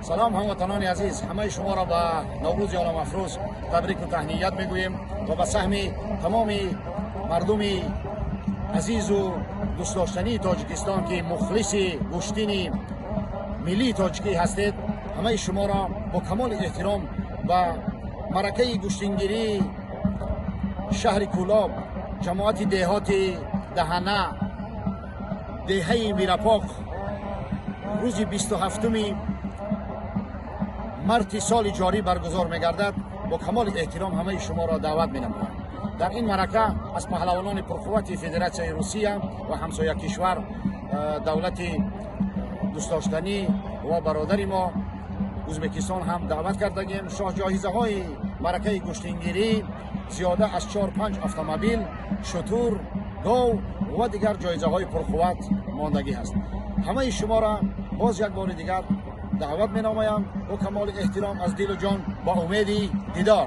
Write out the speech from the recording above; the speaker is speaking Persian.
سلام هموطنان عزیز، همه شما را به نوروز عالم افروز تبریک و تهنیت میگوییم و به سهم تمام مردم عزیز و دوست داشتنی تاجیکستان که مخلص گشتین ملی تاجیکی هستید، همه شما را با کمال احترام و مرکه گشتینگیری شهر کولاب، جماعت دهات دهنه، دهه میرپاک، روز 27 مارس سال جاری برگزار می‌گردد. با کمال احترام همه شما را دعوت می‌نمایم. در این مرکه از پهلوانان پرقوت فدراسیون روسیه و همسایه کشور دولت دوست داشتنی و برادر ما ازبکستان هم دعوت کردگیم. شاه جایزه های مرکه گشتینگیری زیاده از 4-5 اتومبیل، شتور، گاو و دیگر جایزه های پرقوت ماندگی هست. همه شما را باز یک بار دیگر دعوت می نمایم با کمال احترام از دل و جان با امید دیدار.